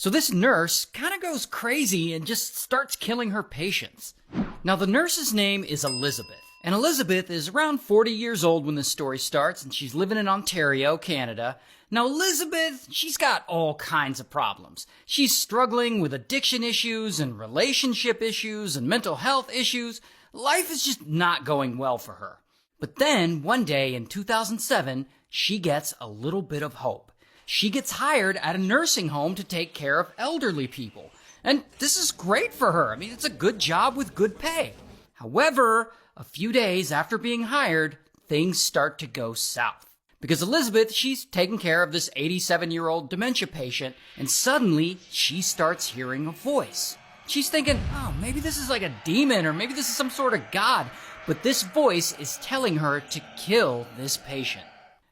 So this nurse kind of goes crazy and just starts killing her patients. Now the nurse's name is Elizabeth. And Elizabeth is around 40 years old when this story starts, and she's living in Ontario, Canada. Now Elizabeth, she's got all kinds of problems. She's struggling with addiction issues and relationship issues and mental health issues. Life is just not going well for her. But then, one day in 2007, she gets a little bit of hope. She gets hired at a nursing home to take care of elderly people. And this is great for her. I mean, it's a good job with good pay. However, a few days after being hired, things start to go south. Because Elizabeth, she's taking care of this 87-year-old dementia patient, and suddenly she starts hearing a voice. She's thinking, oh, maybe this is like a demon, or maybe this is some sort of god. But this voice is telling her to kill this patient.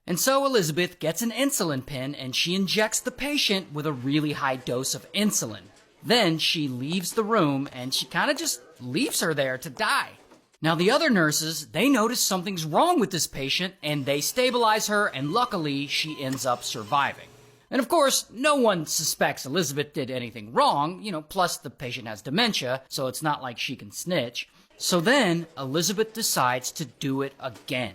And so Elizabeth gets an insulin pen, and she injects the patient with a really high dose of insulin. Then she leaves the room, and she kind of just leaves her there to die. Now the other nurses, they notice something's wrong with this patient, and they stabilize her, and luckily she ends up surviving. And of course, no one suspects Elizabeth did anything wrong, plus the patient has dementia, so it's not like she can snitch. So then Elizabeth decides to do it again.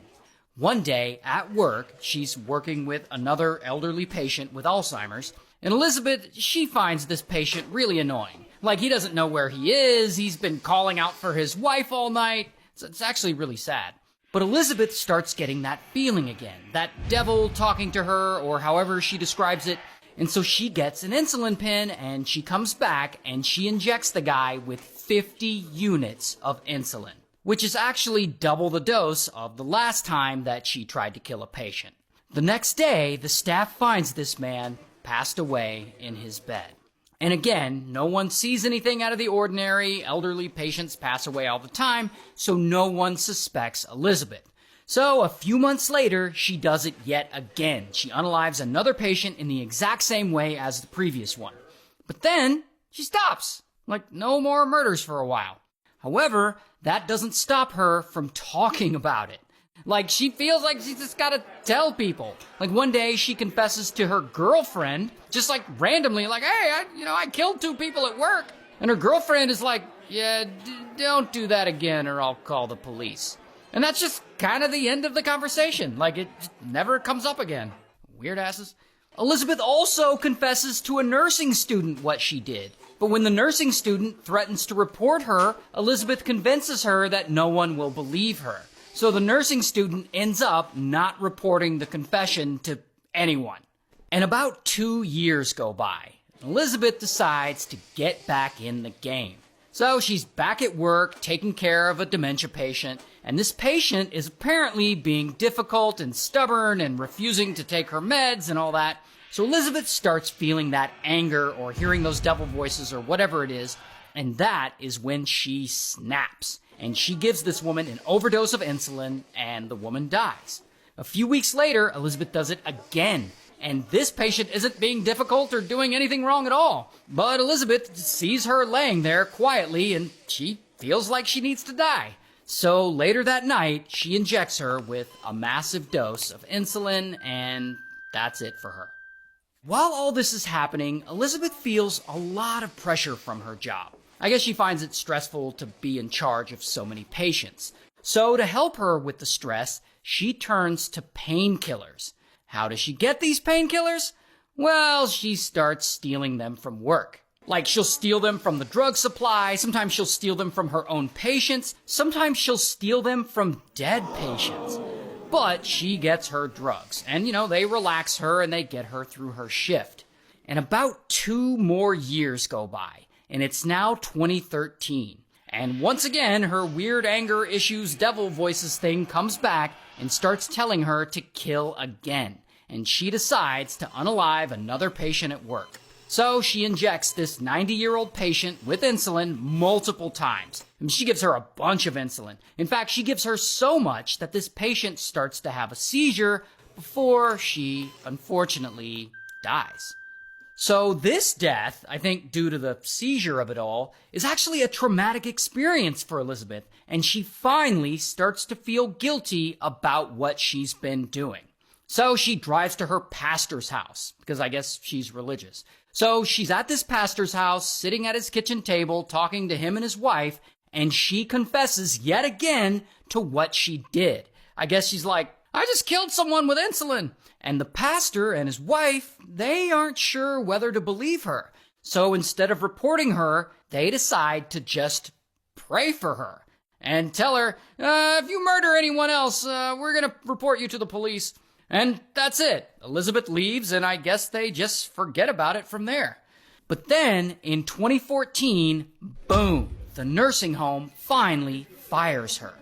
One day at work, she's working with another elderly patient with Alzheimer's, and Elizabeth, she finds this patient really annoying. Like, he doesn't know where he is, he's been calling out for his wife all night. So it's actually really sad. But Elizabeth starts getting that feeling again, that devil talking to her, or however she describes it. And so she gets an insulin pen, and she comes back, and she injects the guy with 50 units of insulin, which is actually double the dose of the last time that she tried to kill a patient. The next day, the staff finds this man passed away in his bed. And again, no one sees anything out of the ordinary. Elderly patients pass away all the time, so no one suspects Elizabeth. So a few months later, she does it yet again. She unalives another patient in the exact same way as the previous one. But then, she stops. Like, no more murders for a while. However, that doesn't stop her from talking about it. Like, she feels like she's just gotta tell people. Like, one day she confesses to her girlfriend, just like randomly, like, hey, I killed 2 people at work. And her girlfriend is like, yeah, don't do that again or I'll call the police. And that's just kind of the end of the conversation. Like, it just never comes up again. Weird asses. Elizabeth also confesses to a nursing student what she did. But when the nursing student threatens to report her, Elizabeth convinces her that no one will believe her. So the nursing student ends up not reporting the confession to anyone. And about 2 years go by. Elizabeth decides to get back in the game. So she's back at work taking care of a dementia patient, and this patient is apparently being difficult and stubborn and refusing to take her meds and all that. So Elizabeth starts feeling that anger or hearing those devil voices or whatever it is, and that is when she snaps. And she gives this woman an overdose of insulin, and the woman dies. A few weeks later, Elizabeth does it again, and this patient isn't being difficult or doing anything wrong at all. But Elizabeth sees her laying there quietly, and she feels like she needs to die. So later that night, she injects her with a massive dose of insulin, and that's it for her. While all this is happening, Elizabeth feels a lot of pressure from her job. I guess she finds it stressful to be in charge of so many patients. So to help her with the stress, she turns to painkillers. How does she get these painkillers? Well, she starts stealing them from work. Like, she'll steal them from the drug supply, sometimes she'll steal them from her own patients, sometimes she'll steal them from dead patients. But she gets her drugs, and they relax her and they get her through her shift. And about 2 more years go by. And it's now 2013. And once again, her weird anger issues, devil voices thing comes back and starts telling her to kill again. And she decides to unalive another patient at work. So she injects this 90-year-old patient with insulin multiple times. And she gives her a bunch of insulin. In fact, she gives her so much that this patient starts to have a seizure before she, unfortunately, dies. So this death, I think due to the seizure of it all, is actually a traumatic experience for Elizabeth, and she finally starts to feel guilty about what she's been doing. So she drives to her pastor's house, because I guess she's religious. So she's at this pastor's house, sitting at his kitchen table, talking to him and his wife, and she confesses yet again to what she did. I guess she's like, I just killed someone with insulin. And the pastor and his wife, they aren't sure whether to believe her. So instead of reporting her, they decide to just pray for her and tell her, if you murder anyone else, we're going to report you to the police. And that's it. Elizabeth leaves, and I guess they just forget about it from there. But then, in 2014, boom, the nursing home finally fires her.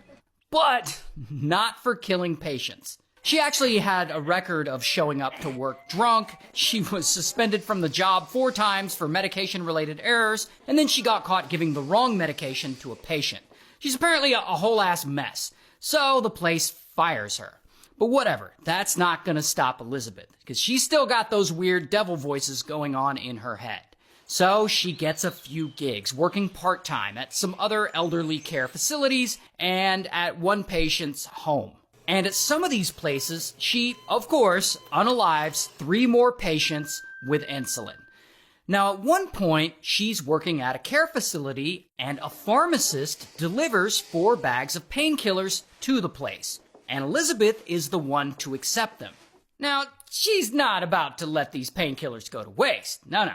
But not for killing patients. She actually had a record of showing up to work drunk. She was suspended from the job 4 times for medication-related errors, and then she got caught giving the wrong medication to a patient. She's apparently a whole-ass mess. So the place fires her. But whatever, that's not gonna stop Elizabeth, because she's still got those weird devil voices going on in her head. So she gets a few gigs, working part-time at some other elderly care facilities and at one patient's home. And at some of these places, she, of course, unalives 3 more patients with insulin. Now, at one point, she's working at a care facility, and a pharmacist delivers 4 bags of painkillers to the place. And Elizabeth is the one to accept them. Now, she's not about to let these painkillers go to waste. No.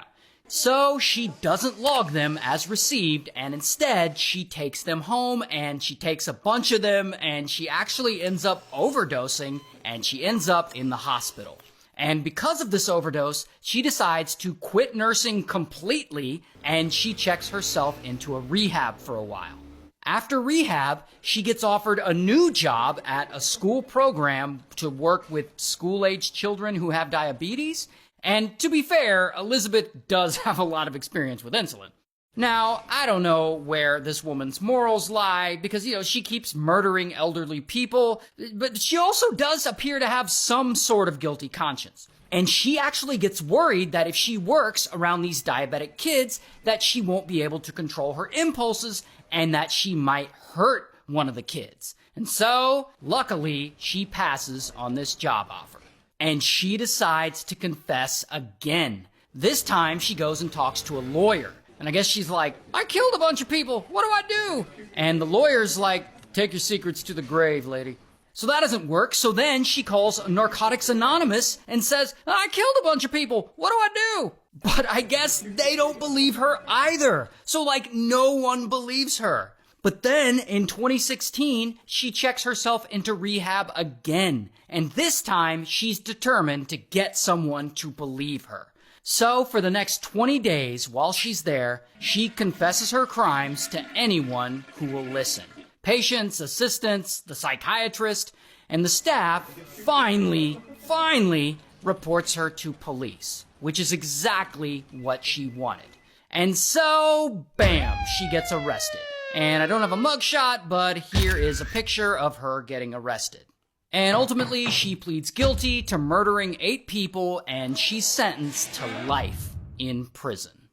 So she doesn't log them as received, and instead she takes them home, and she takes a bunch of them, and she actually ends up overdosing, and she ends up in the hospital. And because of this overdose, she decides to quit nursing completely, and she checks herself into a rehab for a while. After rehab, she gets offered a new job at a school program to work with school-aged children who have diabetes. And to be fair, Elizabeth does have a lot of experience with insulin. Now, I don't know where this woman's morals lie, because, she keeps murdering elderly people, but she also does appear to have some sort of guilty conscience. And she actually gets worried that if she works around these diabetic kids, that she won't be able to control her impulses and that she might hurt one of the kids. And so, luckily, she passes on this job offer. And she decides to confess again. This time, she goes and talks to a lawyer. And I guess she's like, I killed a bunch of people. What do I do? And the lawyer's like, take your secrets to the grave, lady. So that doesn't work. So then she calls Narcotics Anonymous and says, I killed a bunch of people. What do I do? But I guess they don't believe her either. So no one believes her. But then in 2016, she checks herself into rehab again. And this time she's determined to get someone to believe her. So for the next 20 days while she's there, she confesses her crimes to anyone who will listen. Patients, assistants, the psychiatrist, and the staff finally reports her to police, which is exactly what she wanted. And so, bam, she gets arrested. And I don't have a mugshot, but here is a picture of her getting arrested. And ultimately, she pleads guilty to murdering 8 people, and she's sentenced to life in prison.